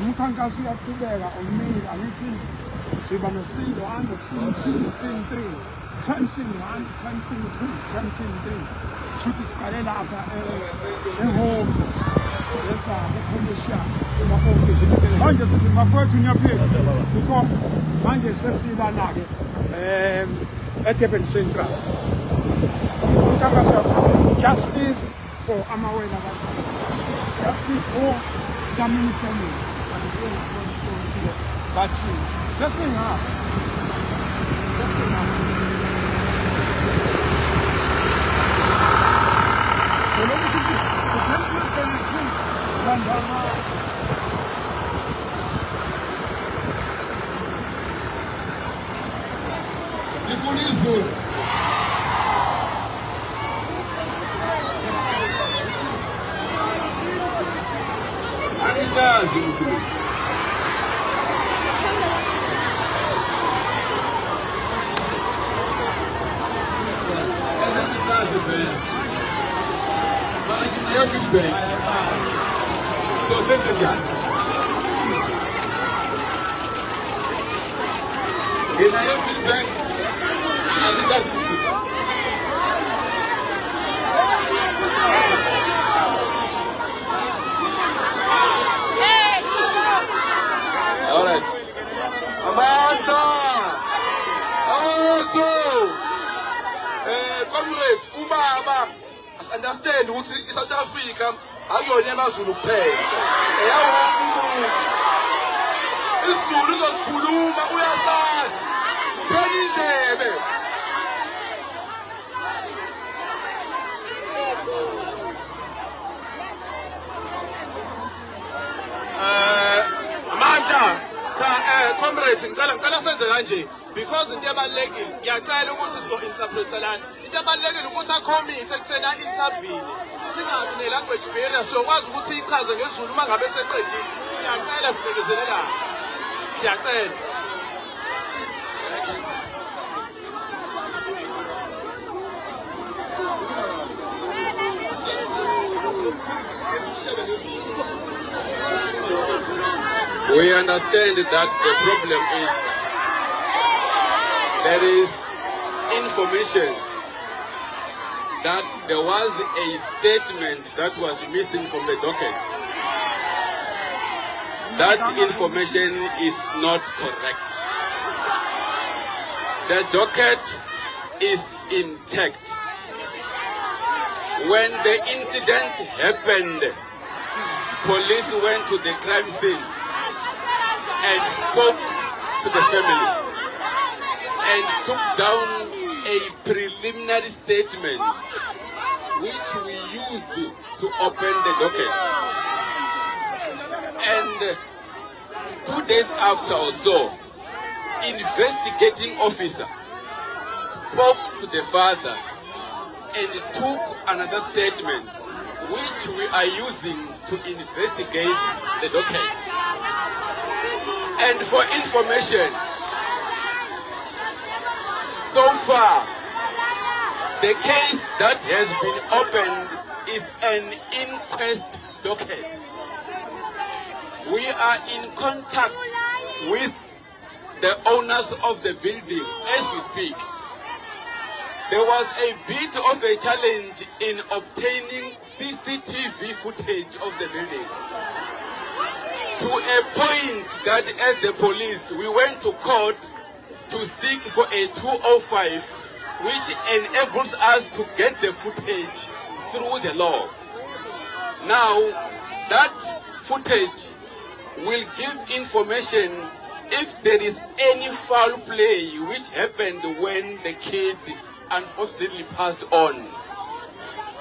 umkhankaso uyaqhubeka omningi angithi siba noSilo 1, noSilo 2, noSilo 3, Clemson 1, Clemson 2, Clemson 3. Shuthi siqale lapha eHome sesa eCommercial ema-office manje sesimafowethu nyaphela sikho manje sesilana-ke eDurban Central umkhankaso justice for amawela abantu justice for Dlamini family but sesingapha Lifuna izulu. Angisazi izulu. Angisazi phela. Mara nginayo feedback. So senze njani? Nginayo feedback. All right. Amanda. Also, comrades, ubaba, understand ukuthi iSouth Africa akuyona yamaZulu kuphela. Eyawonke umuntu. IsiZulu uzosikhuluma uyasazi. Kuphela indlebe. Comrades, ngicela senze kanje because into ebalekile ngiyacela ukuthi so interpretelana into ebalekile ukuthi acommit ekuthena intervene singabi ne language barrier siyokwazi ukuthi ichaze ngeZulu mangabe seqedile siyacela sibekezelelana siyacela We understand that the problem is there is information that there was a statement that was missing from the docket. That information is not correct. The docket is intact. When the incident happened, police went to the crime scene and spoke to the family and took down a preliminary statement which we used to open the docket. And 2 days after or so, investigating officer spoke to the father and took another statement which we are using to investigate the docket. And for information, so far, the case that has been opened is an inquest docket. We are in contact with the owners of the building as we speak. There was a bit of a challenge in obtaining CCTV footage of the building. To a point that as the police, we went to court to seek for a 205, which enables us to get the footage through the law. Now, that footage will give information if there is any foul play which happened when the kid unfortunately passed on.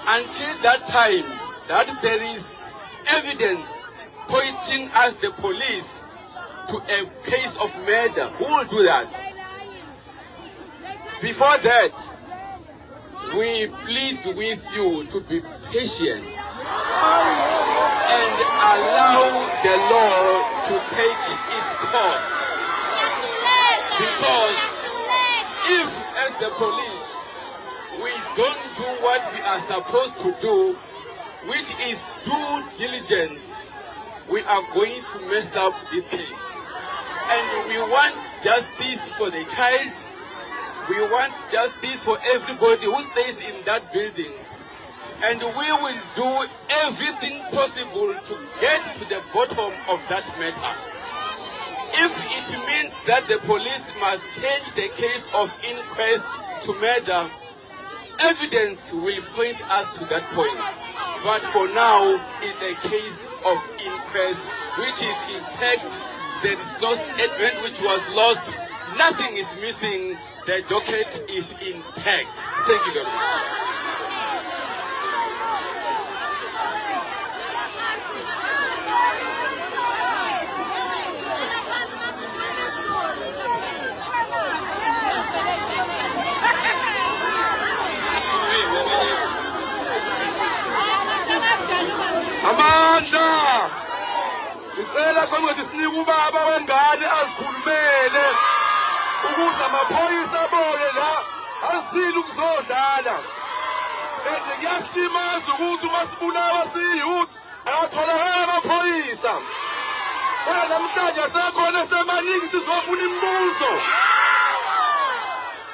Until that time, that there is evidence pointing us, the police, to a case of murder. Who will do that? Before that, we plead with you to be patient and allow the law to take its course. Because if, as the police, we don't do what we are supposed to do, which is due diligence, we are going to mess up this case. And we want justice for the child. We want justice for everybody who stays in that building. And we will do everything possible to get to the bottom of that matter. If it means that the police must change the case of inquest to murder, evidence will point us to that point. But for now, it's a case of inquest which is intact. There is no statement which was lost. Nothing is missing. The docket is intact. Thank you very much. Amandla ngicela konke sinike ubaba wengane azikhulumele ukuze amaphoyisa abone la asile ukuzodlala ende kuyasimaza ukuthi uma sibulawa siyouth ayatholakala amaphoyisa kodwa namhlanje asekhona semaningi sizofuna imibuzo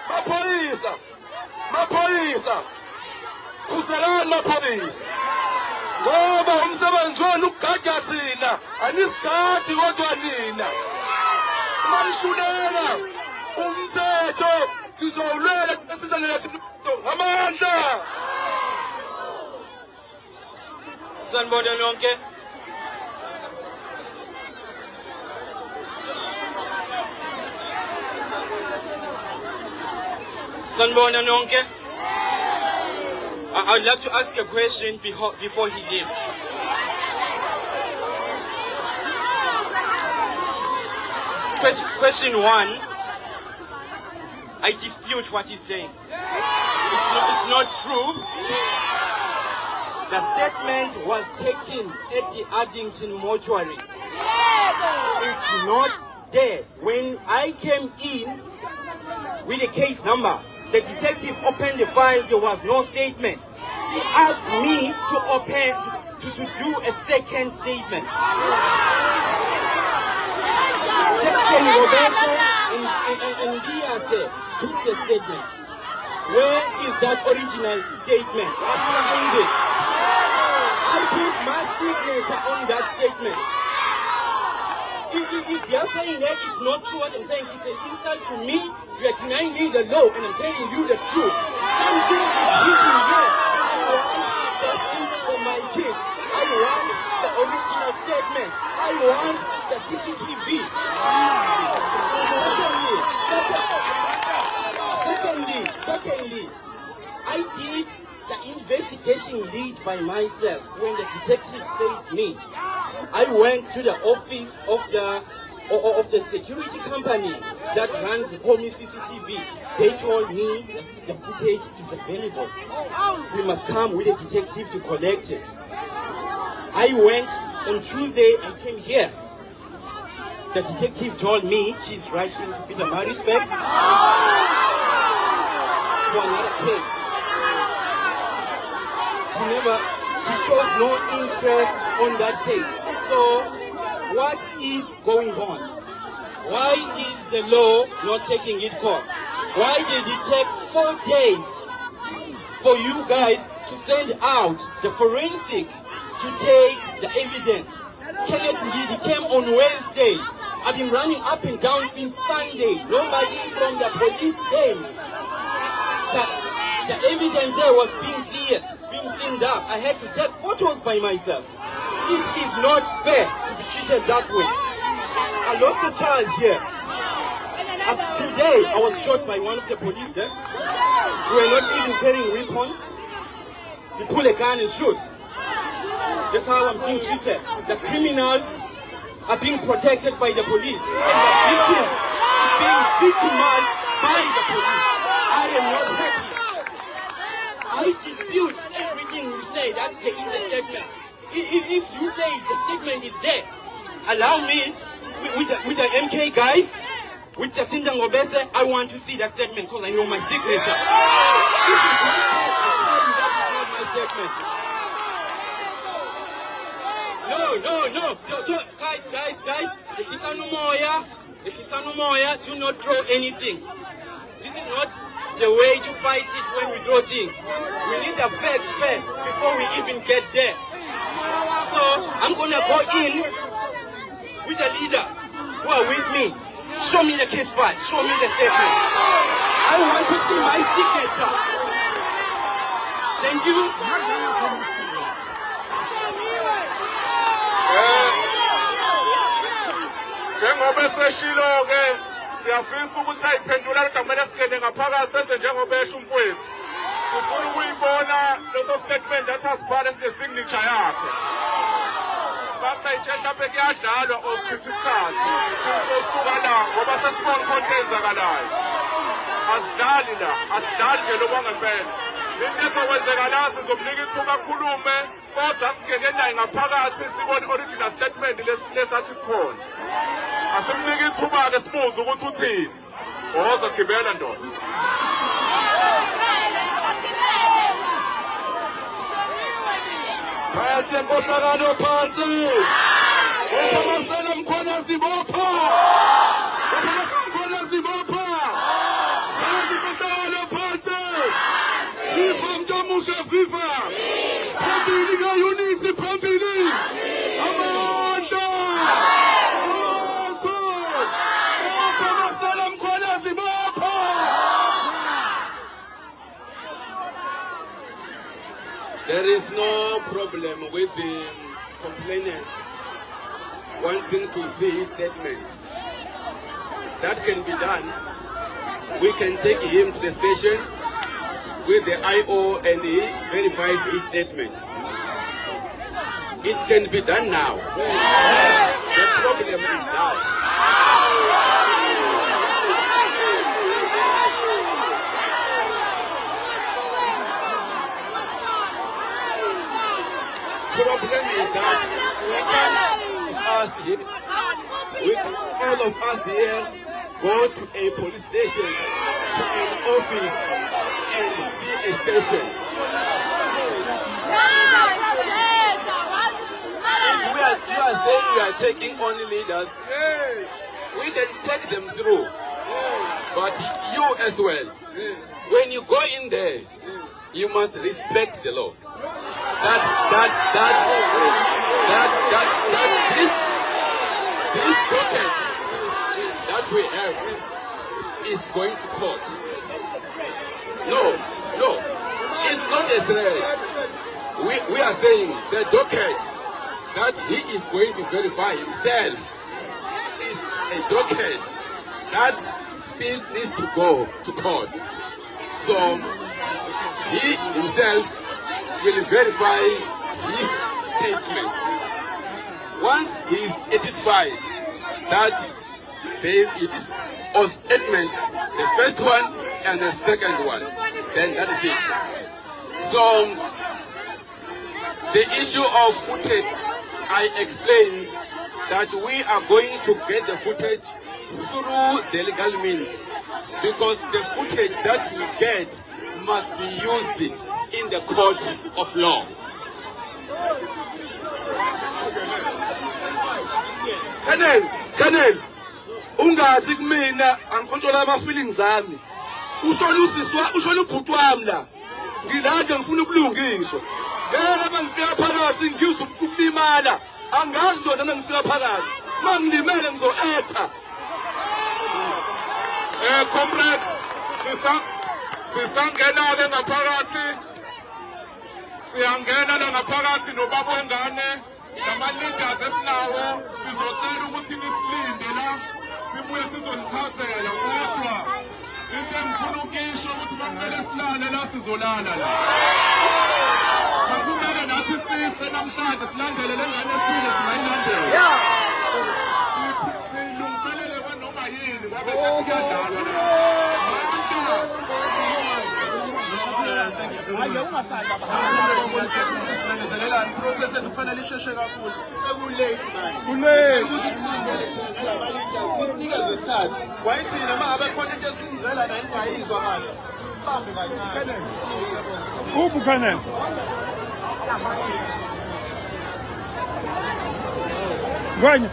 maphoyisa khuselani maphoyisa ngoba umsebenzi wenu ukugada thina anisikhathi kodwa nina uma nishuleka umthetho sizowulwela esizalela ngamandla. Sanibona nonke. Sanibona nonke. I'd like to ask a question before he leaves. Question one, I dispute what he's saying. It's not true. The statement was taken at the Addington mortuary. It's not there. When I came in with a case number, the detective opened the file, there was no statement. She asked me to do a second statement. Secretary Roberto and Diaz took the statement. Where is that original statement? I signed it. I put my signature on that statement. If you're saying that it's not true, what I'm saying, it's an insult to me. You are denying me the law, and I'm telling you the truth. Something is hidden here. I want justice for my kids. I want the original statement. I want the CCTV. Secondly, I did the investigation lead by myself. When the detective failed me, I went to the office of the security company that runs the Homi CCTV. They told me that the footage is available. We must come with a detective to collect it. I went on Tuesday and came here. The detective told me she's rushing to Pietermaritzburg for another case. She shows no interest on that case. So, what is going on? Why is the law not taking its course? Why did it take 4 days for you guys to send out the forensic to take the evidence? Kenneth Ndidi came on Wednesday. I've been running up and down since Sunday. Nobody from the police came. The evidence there was being cleaned up. I had to take photos by myself. It is not fair to be treated that way. I lost a child here. Today, I was shot by one of the police there. We were not even carrying weapons. You pull a gun and shoot. That's how I'm being treated. The criminals are being protected by the police. And the victim is being victimized by the police. I am not happy. I dispute everything you say. That's the statement. If you say the statement is there, allow me, with the MK guys, with Jacinta Ngobese, I want to see that statement because I know my signature. This is not my statement. No. do not draw anything. This is not the way to fight it when we draw things. We need the facts first before we even get there. So I'm gonna go in with the leaders who are with me. Show me the case file, show me the statement. I want to see my signature. Thank you. Njengoba eseshilo-ke siyafisa ukuthi ayiphendula kodwa kumele singene ngaphakathi senze njengoba esho umfowethu. Sifuna ukuyibona leso statement athi asibhale sine-signature yakhe. Bakuyitshe mhlawumbe kuyadlalwa or sichitha isikhathi sisosuka la ngoba sesibona khona eyenzakalayo. Asidlali la, asidlali nje lokwangempela. Into ezokwenzeka la sizomnika ithuba akhulume kodwa singene naye ngaphakathi sibone original statement lesathi sikhona. Asimnika ithuba-ke sibuze ukuthi uthini. Woza gibela ndoda. Phansi enkohlakalo phansi. Bopha Marcelo Mkhwanazi bopha. Bopha Marcelo Mkhwanazi bopha. Phansi enkohlakalo phansi. Viva Mntomusha viva. Phambili ka-unity phambili. Amandla. Bopha Marcelo Mkhwanazi bopha. There is no problem with the complainant wanting to see his statement. That can be done. We can take him to the station with the IO and he verifies his statement. It can be done now. The problem is that we can all of us here go to a police station, to an office, and see a station. If you are saying we are taking only leaders, we can check them through. But you as well, when you go in there, you must respect the law. This docket that we have is going to court. No, it's not a threat. We are saying the docket that he is going to verify himself is a docket that still needs to go to court. So he himself will verify his statement. Once he is satisfied that it is a statement, the first one and the second one, then that is it. So the issue of footage, I explained that we are going to get the footage through the legal means, because the footage that we get must be used in the court of law. Colonel, ungazi kumina angicontrola ama feelings ami. Ushola usiswa, ushola ubhuti wami la. Ngilanje ngifuna ubulungiswa. Ngeke bangifika phakathi ngizwe ukulimala. Angazi nje noma ngifika phakathi. Mangilimele ngizo-etha. Comrades, sisangena-ke ngaphakathi. Siyangena la ngaphakathi nobaba wengane. Nama-leaders esinawo sizocela ukuthi nisilinde la sibuye sizonichazela kodwa into engifuna ukisho ukuthi makumele silale la sizolala la. Makumele nathi sife namhlanje silandele le ngane efile singayilandela. Silungiselele kwanoma yini ngoba nje siyadlala la. Hayi ungasanda silangazelelani process ethu kufanele isheshe kakhulu sekulate manje ukuthi sisindele thina nalabalindas isinikeze isikhathi wayithina uma ngabe khona into esingizela nayo ingayizwa kahle sibambe kancane uphi Colonel Gwanya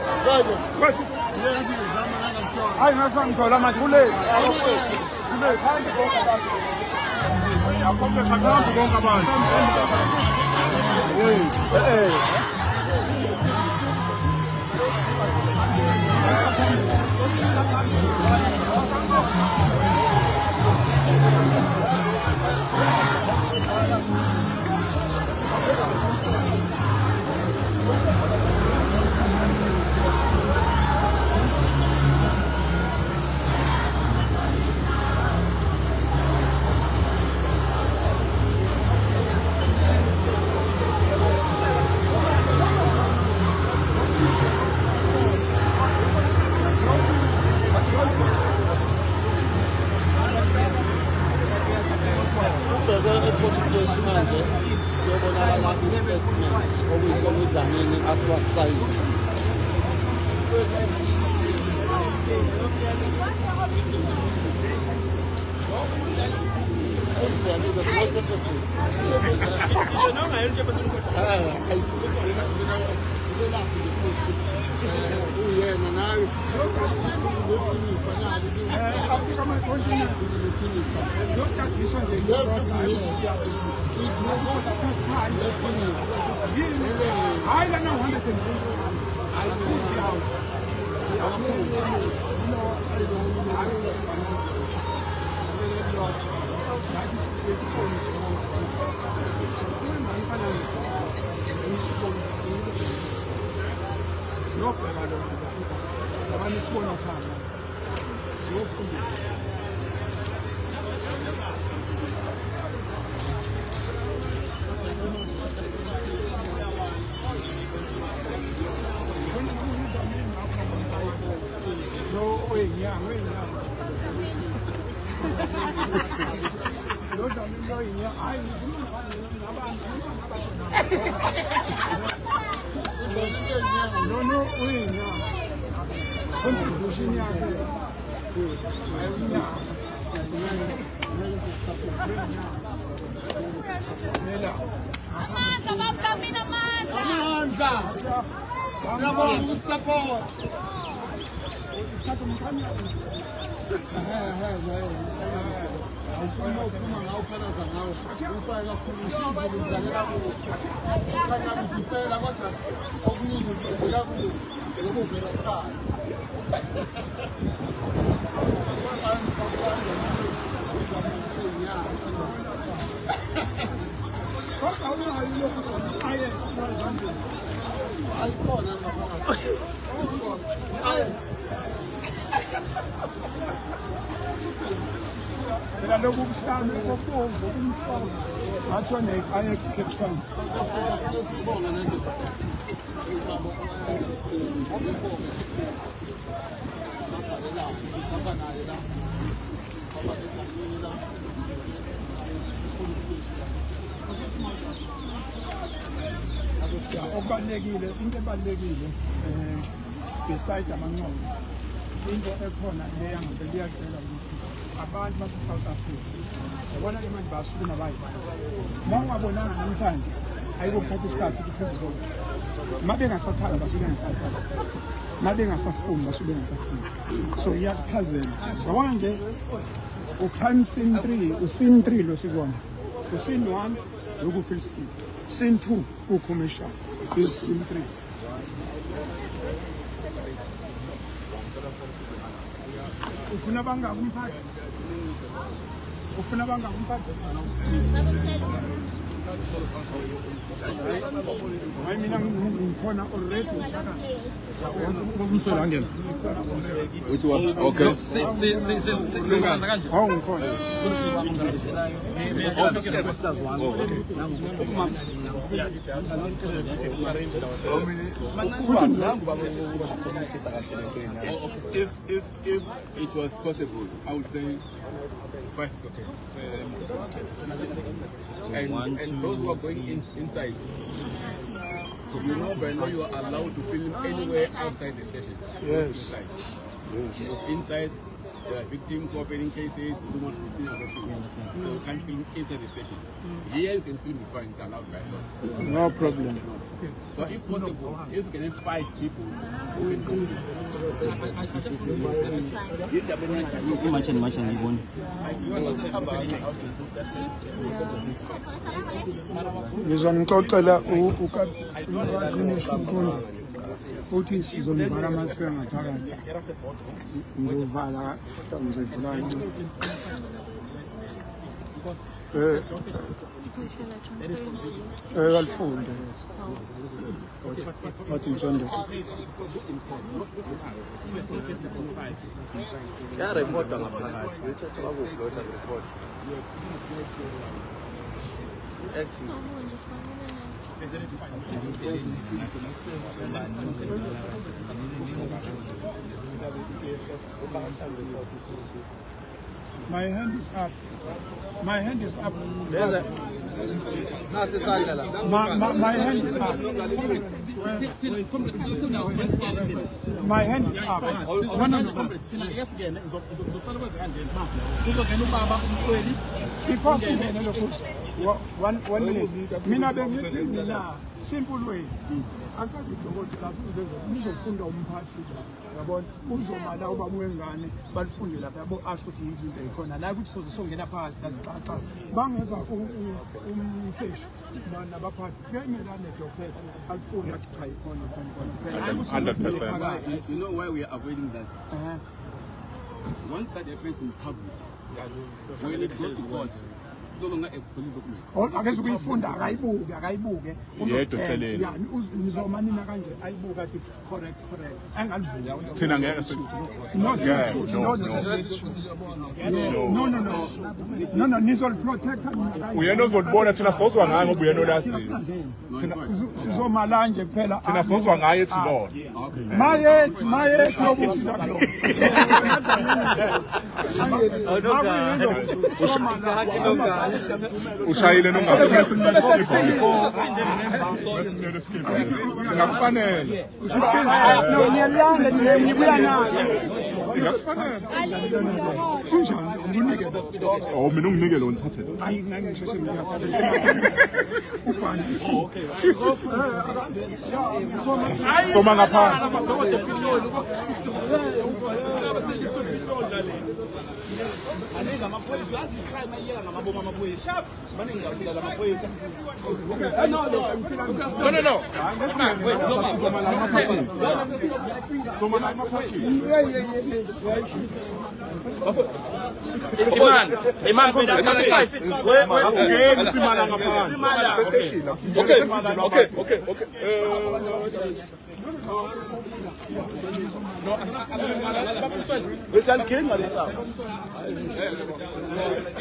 yena ngizama ngana Hayi ngasangithola manje kule. Kule phansi bonke abantu. Yaphonke phansi bonke abantu. Okubalulekile into ebalulekile beside amanqondo into ekhona leyangabe liyacela ukuthi abantu base-South Africa yabona ke manje basukuma bayibona uma ungabonanga namhlanje ayikuthatha isikhathi ukuphendula uma bengasathanda basuke bengasathanda uma bengasafuni basuke bengasafuni so iyachazela yabona nje ukhanya scene 3 usin 3 lo sikona usin 1 loku-fill scene scene 2 ku-commercial is scene 3 ufuna bangaki umphathi ufuna bangaki umphathi hayi mina ngikhona already umswela angena Which one? Okay. hawu ngikhona If it was possible, I would say 5 is okay. And those who are going inside, you know by now you are allowed to film anywhere outside the station. Yes. Inside. Because inside There are victim cooperating cases. We don't want to be seen as hospital. So we can't film inside the station. Here you can film is fine. It's allowed by law. No problem. So if possible, if we can have 5 people, we can do this. Ngizonixoxela ukaQinishimfundo futhi sizonivala amasika ngaphakathi. Ngizovala kodwa ngizovula alifunde wathi ngizonde yareporta ngaphakathi ngithethe bakuplota report My hand is up. My hand is up. nasi isandla la My hand is up. My hand is up. Before singene lokhu one minute. Mina bengithi mina simple way. Akathi dokotela uzofunda umphathi yabona uzomala uba mwengane balifunde lapha yabo asho ukuthi izinto ekhona la ukuthi sozongena phakathi lazicaca bangeza umseshi nabaphathi bemelane dokotela alifunde athi cha ikhona khona 100%. You know why we are avoiding that? Once that happens in public, when it goes to court, it's no longer a police document. Akeze ukuyifunda akayibuke Yedwa eceleni. nizomanina kanje ayibuka athi correct angazivula Thina ngeke no nizol protect uyena ozolibona thina sozwa ngayo ngoba uyena olazile. sizomala nje kuphela Thina sozwa ngayo ethi Lord. mayethi yokuthi Ushayile nongasebenzi singakufanele. ngiyalanda nibuya nayo Oh mina unginike lo ngithathe. hayi ngangisheshe Soma ngapha. No. Wesankinga lesa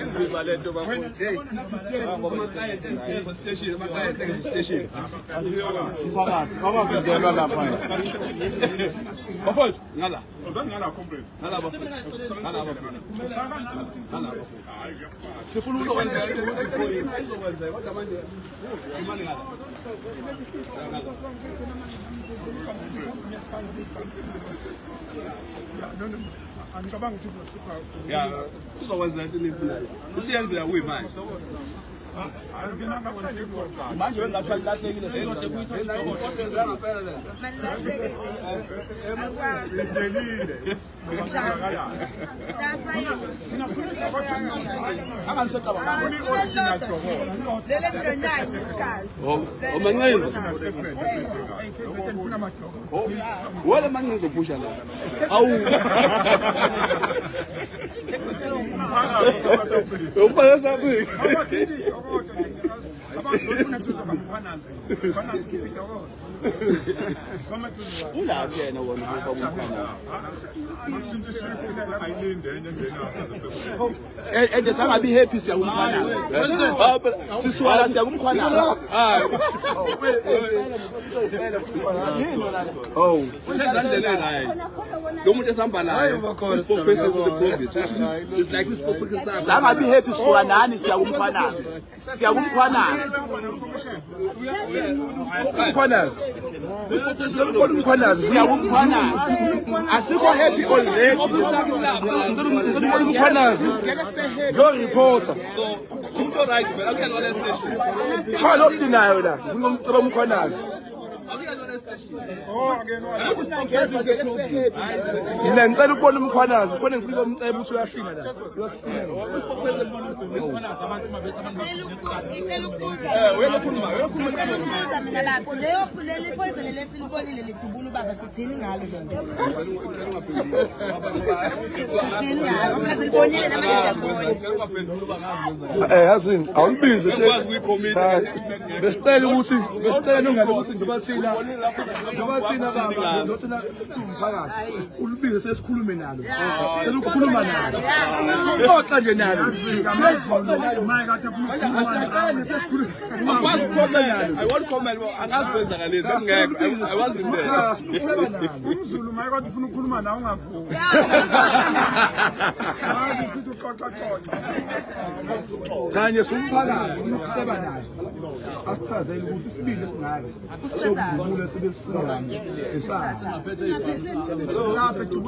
inzima lento bafuthi station phakathi babavinjelwa lapha bafowethu ngala Uzangala comrades. ngala sifuna ukwenza ukwenza kodwa manje imali ngala angicabanga ukuthi uzosipha ya uzokwenza into nifunayo usiyenzela kuyimanje manje wengathi alilahlekile sinote kuyithola ngophothela ngempela le wala manqinzo phusha la awu umphakathi ulaphi yena wona and sangabi happy siyakumkhwanaza sisuka siyakumkhwanaza oh usezandleleni hayi lo muntu esihamba naye it's like sangabi happy sisuka nani siyakumkhwanaza umkhwanaza siyakumkhwanaza Asikho happy already. Umkhwanazi. Your reporter. Kumto right, but I'm going to Call up denial la. Ufuna umceba umkhwanazi. Mina ngicela ukubona umkhwanazi khona ngifika umceba ukuthi uyashina la. Uyakhuluma mina lapho leyo leli poison lesilibonile lidubula ubaba sithini ngalo sithini ngalo phela silibonile namanje siyabona Yazini awubize besicela ukuthi nongale ukuthi njengoba thina baba nothina umphakathi ulibize sesikhulume nalo ukukhuluma nalo xoxa nje nalo I want comment. Angazi ngalezi ngeke. I wasn't there. Umzulu maye kwathi ufuna ukukhuluma nawe ungavuki. Futhi uxoxa kanye somphakathi ukuseba naye asichazele ukuthi sibili singake sokudlula sebesingane esasa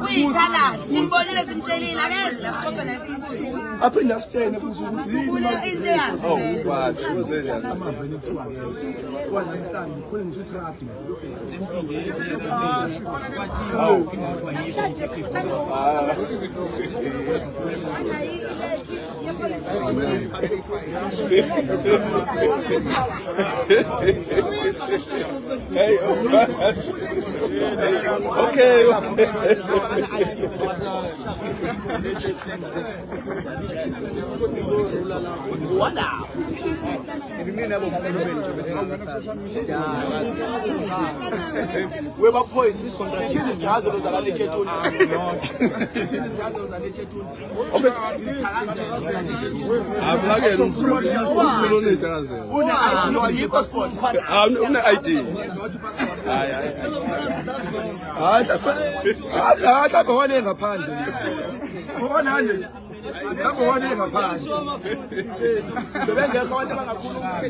uyikhala simbonile simtshelile akeze lasixoxe naye simbuze ukuthi aphinda sitene futhi ukuthi kule into yakhe amaveni kuthiwa kwanamhlanje khona ngisho traffic Hey, okay. weba points sithini ijazi lozakale chetuni sithini ijazi lozakale chetuni Ablake umkhulu nejazi. una yiko sport Una ID. hayi lapha wone ngaphandle ubona nje lapho wone ngaphandle bebengekho abantu abangakhuluma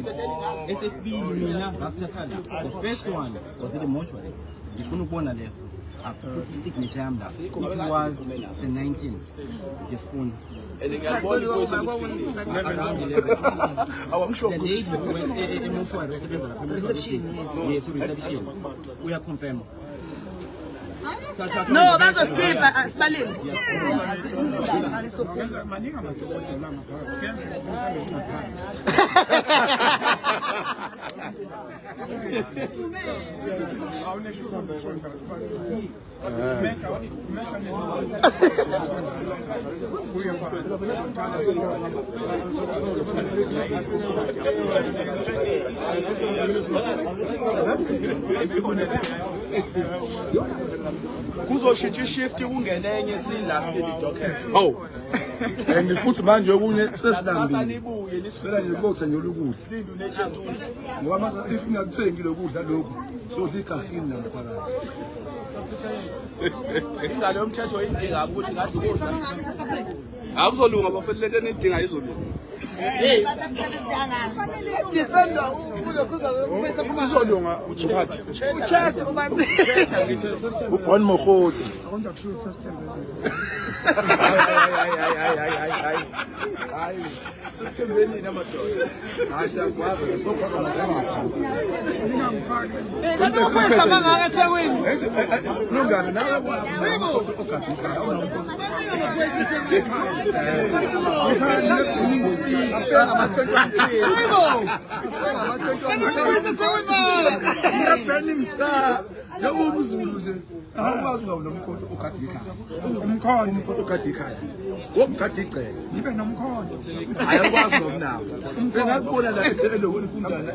SSB mina Rastafari. The first one was in the mortuary. Ngifuna ukubona leso. I put the signature yami la. It was the 19th. Ngisifuna. The lady who was in mortuary reception. Yes, reception. We are confirmed. no bazoskipha sibalile maningi amadokodo la ngapha. Awuneshuka ngishonda. kuzoshintsha ishift kungenenye silast docket And futhi manje okunye sesilambile. nibuye Sifela nje ukuthenga lokudla. nisindu nechetuni Ngoba mase if ngakuthengi lokudla lokhu sodla ikhafini la ngaphakathi. ingalo yomthetho yindinga ukuthi ngathi Awuzolunga bafethu lento enidinga izolunga. defender Uzolunga uphathi. uchatha ubani Ubon Mokhotsi. Akonda kusho system. hayi sisithembeni namadoda Hayi siyakwazi sokhona ngakho. Ningangifaki. kanti ufisa mangaka eThekwini Nongana nawe ugadika Burning Star. Yabo umzulu nje. Awukwazi ngawo nomkhonto ugadika. Umkhonto ugadika. Womgadi igcele. Nibe nomkhonto. Ayakwazi ngokunawo. Ngakubona la elokuni kundana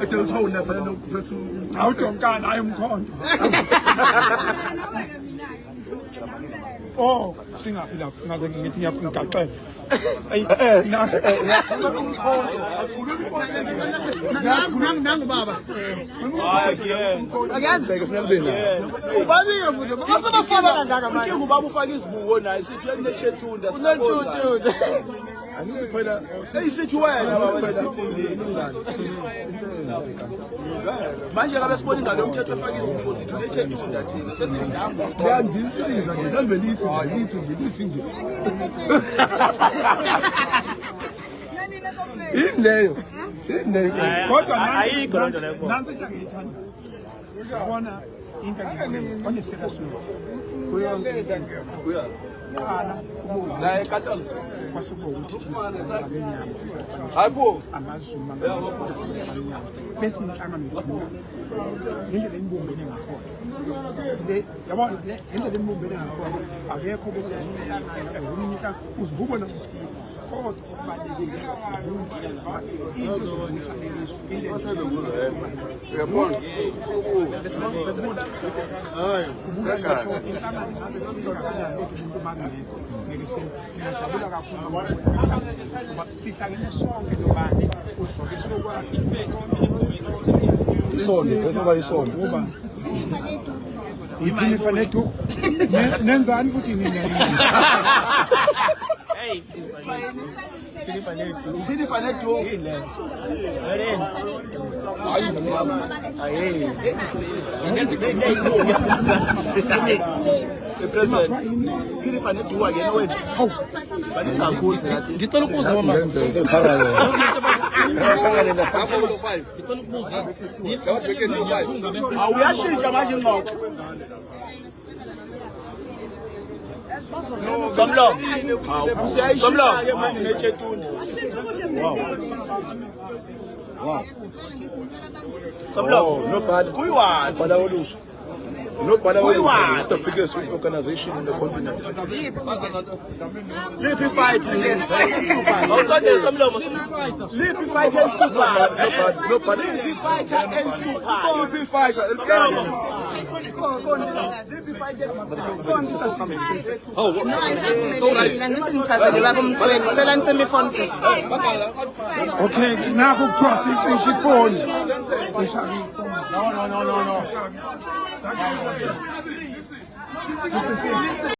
eDalton lapha nophethu. Awudonkana ayi umkhonto. Oh, singaphi lapho ngaze ngithi ngiyakugaqela. nangu baba ubaniye futhi basebafana kangaka manje ubaba ufaka izibuko naye sithi nechetunda angithi phela eyisithi wena manje ngabe sibona ingane yomthetho efaka izibuko sithu lethetunda thina sesijambo ngiyandintshiza nje kambe lithi nje ileyo kodwa ayikho loo nto leyo nansi into engiyithanda uyabona into oneseka silo kuyonke into engekho la enkantolo kwasuka ukuthi thina sibenyama hayibo amazuma abanyama bese inhlangano ikhona ngendlela imbumbene ngakhona le yabona ngendlela imbumbene ngakhona akekho ukuthi unika uzibukwe nokusikipa kodwa okubalulekile uyabona ngiyajabula kakhulu sihlangene sonke nobani uzoke sokwakhe isondo bese kuba isondo kuba yini fanele nenzani futhi mina hey Phini fanele Phini fanele duwa yena wethu sifanele kakhulu phela ngicela ukuza mama ngenzeke ekhaya awuyashintsha manje ingqondo Somlo usiyayishintsha ke manje neTshetunda wow Somlo nobhali kuyiwani bhala olusha nobhala olusha the biggest organization in the continent Liphi fight again awusondele somlomo Liphi fight elhluphayo nobhali Liphi fight elhluphayo Liphi fight okay nakho kuthiwa sicisha ifoni no